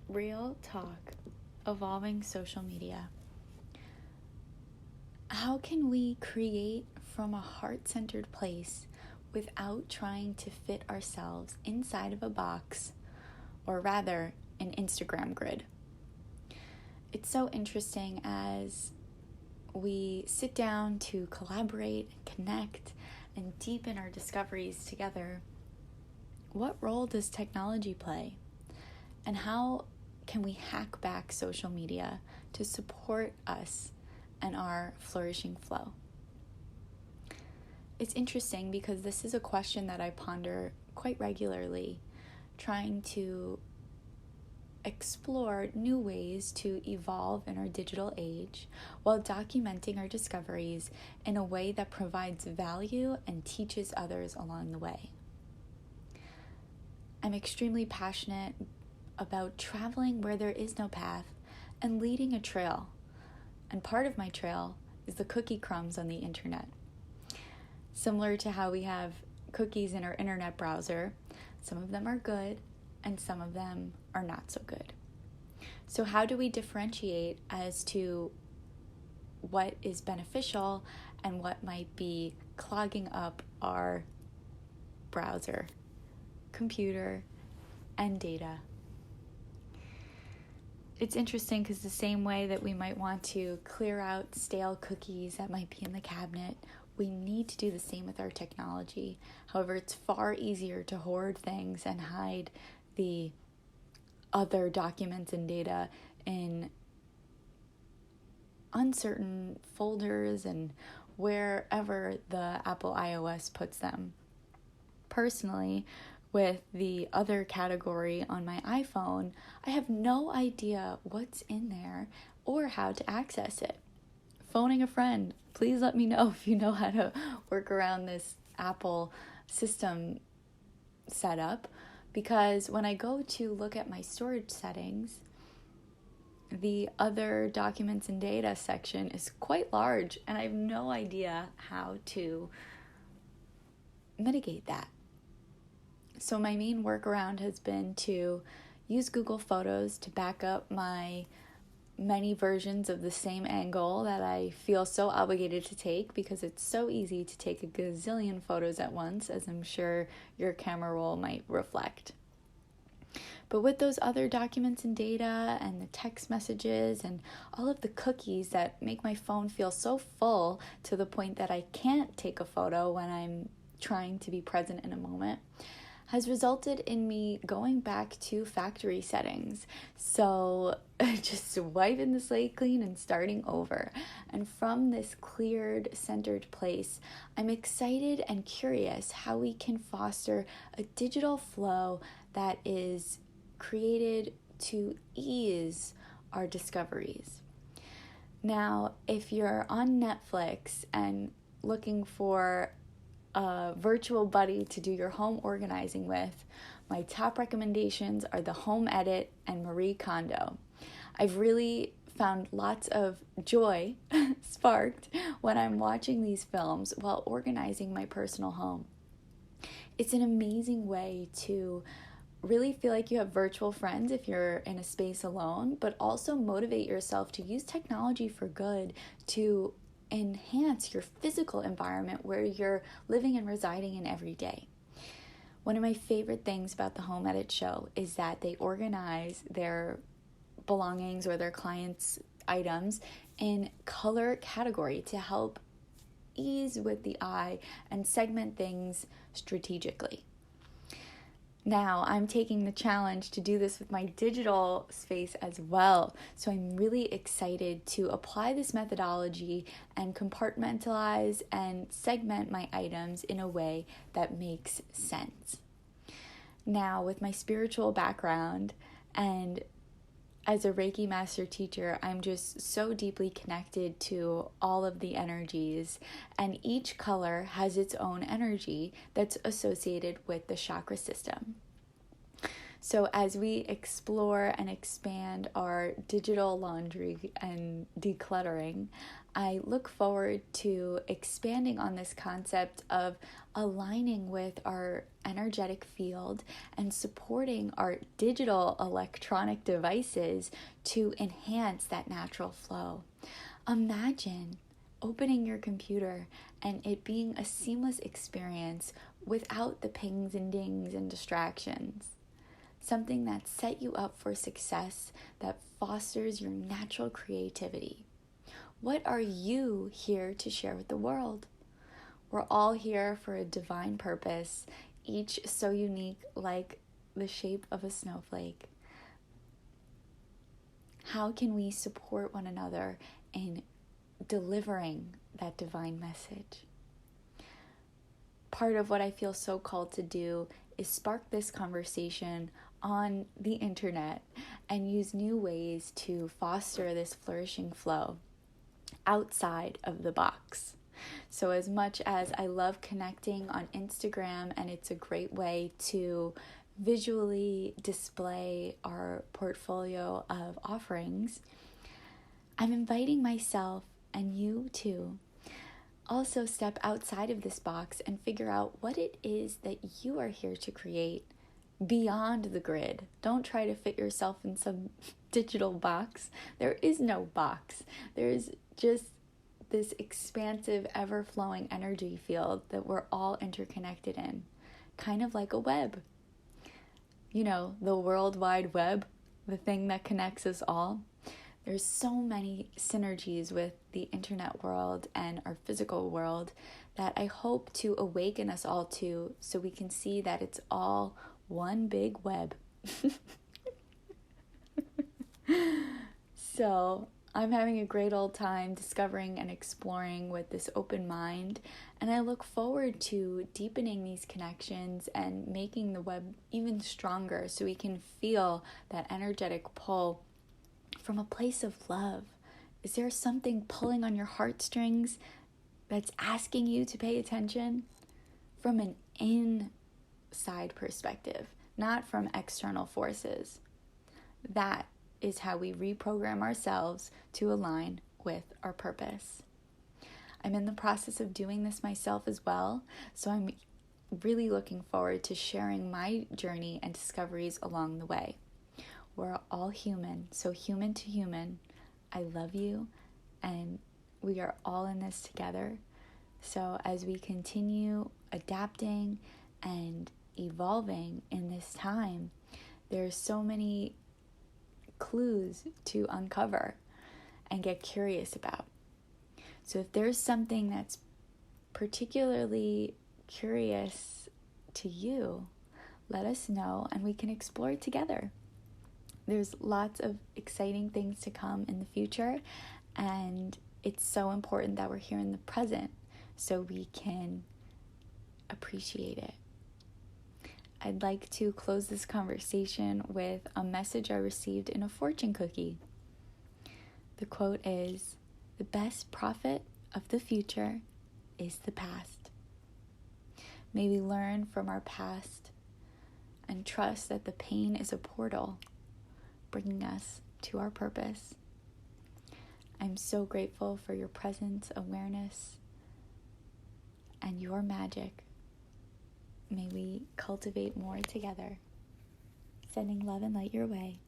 Real talk, evolving social media. How can we create from a heart-centered place without trying to fit ourselves inside of a box, or rather, an Instagram grid? It's so interesting as we sit down to collaborate, connect, and deepen our discoveries together. What role does technology play? And how can we hack back social media to support us and our flourishing flow? It's interesting because this is a question that I ponder quite regularly, trying to explore new ways to evolve in our digital age while documenting our discoveries in a way that provides value and teaches others along the way. I'm extremely passionate about traveling where there is no path and leading a trail. And part of my trail is the cookie crumbs on the internet. Similar to how we have cookies in our internet browser, some of them are good and some of them are not so good. So how do we differentiate as to what is beneficial and what might be clogging up our browser, computer, and data? It's interesting because the same way that we might want to clear out stale cookies that might be in the cabinet, we need to do the same with our technology. However, it's far easier to hoard things and hide the other documents and data in uncertain folders and wherever the Apple iOS puts them. Personally, with the other category on my iPhone, I have no idea what's in there or how to access it. Phoning a friend, please let me know if you know how to work around this Apple system setup, because when I go to look at my storage settings, the other documents and data section is quite large and I have no idea how to mitigate that. So my main workaround has been to use Google Photos to back up my many versions of the same angle that I feel so obligated to take, because it's so easy to take a gazillion photos at once, as I'm sure your camera roll might reflect. But with those other documents and data and the text messages and all of the cookies that make my phone feel so full to the point that I can't take a photo when I'm trying to be present in a moment, has resulted in me going back to factory settings. So just wiping the slate clean and starting over. And from this cleared, centered place, I'm excited and curious how we can foster a digital flow that is created to ease our discoveries. Now, if you're on Netflix and looking for a virtual buddy to do your home organizing with, my top recommendations are The Home Edit and Marie Kondo. I've really found lots of joy sparked when I'm watching these films while organizing my personal home. It's an amazing way to really feel like you have virtual friends if you're in a space alone, but also motivate yourself to use technology for good to enhance your physical environment where you're living and residing in every day. One of my favorite things about the Home Edit show is that they organize their belongings or their clients' items in color category to help ease with the eye and segment things strategically. Now, I'm taking the challenge to do this with my digital space as well. So I'm really excited to apply this methodology and compartmentalize and segment my items in a way that makes sense. Now, with my spiritual background and as a Reiki master teacher, I'm just so deeply connected to all of the energies, and each color has its own energy that's associated with the chakra system. So as we explore and expand our digital laundry and decluttering, I look forward to expanding on this concept of aligning with our energetic field and supporting our digital electronic devices to enhance that natural flow. Imagine opening your computer and it being a seamless experience without the pings and dings and distractions. Something that set you up for success, that fosters your natural creativity. What are you here to share with the world? We're all here for a divine purpose, each so unique like the shape of a snowflake. How can we support one another in delivering that divine message? Part of what I feel so called to do is spark this conversation on the internet and use new ways to foster this flourishing flow outside of the box. So as much as I love connecting on Instagram, and it's a great way to visually display our portfolio of offerings, I'm inviting myself and you too also step outside of this box and figure out what it is that you are here to create beyond the grid. Don't try to fit yourself in some digital box. There is no box. There's just this expansive, ever-flowing energy field that we're all interconnected in, kind of like a web. You know, the World Wide Web, the thing that connects us all. There's so many synergies with the internet world and our physical world that I hope to awaken us all to, so we can see that it's all one big web. So I'm having a great old time discovering and exploring with this open mind, and I look forward to deepening these connections and making the web even stronger so we can feel that energetic pull from a place of love. Is there something pulling on your heartstrings that's asking you to pay attention? From an inside perspective, not from external forces. That is how we reprogram ourselves to align with our purpose. I'm in the process of doing this myself as well, so I'm really looking forward to sharing my journey and discoveries along the way. We're all human, so human to human. I love you, and we are all in this together. So as we continue adapting and evolving in this time, there's so many clues to uncover and get curious about. So if there's something that's particularly curious to you, let us know and we can explore it together. There's lots of exciting things to come in the future, and it's so important that we're here in the present so we can appreciate it. I'd like to close this conversation with a message I received in a fortune cookie. The quote is, "The best prophet of the future is the past." May we learn from our past and trust that the pain is a portal bringing us to our purpose. I'm so grateful for your presence, awareness, and your magic. May we cultivate more together. Sending love and light your way.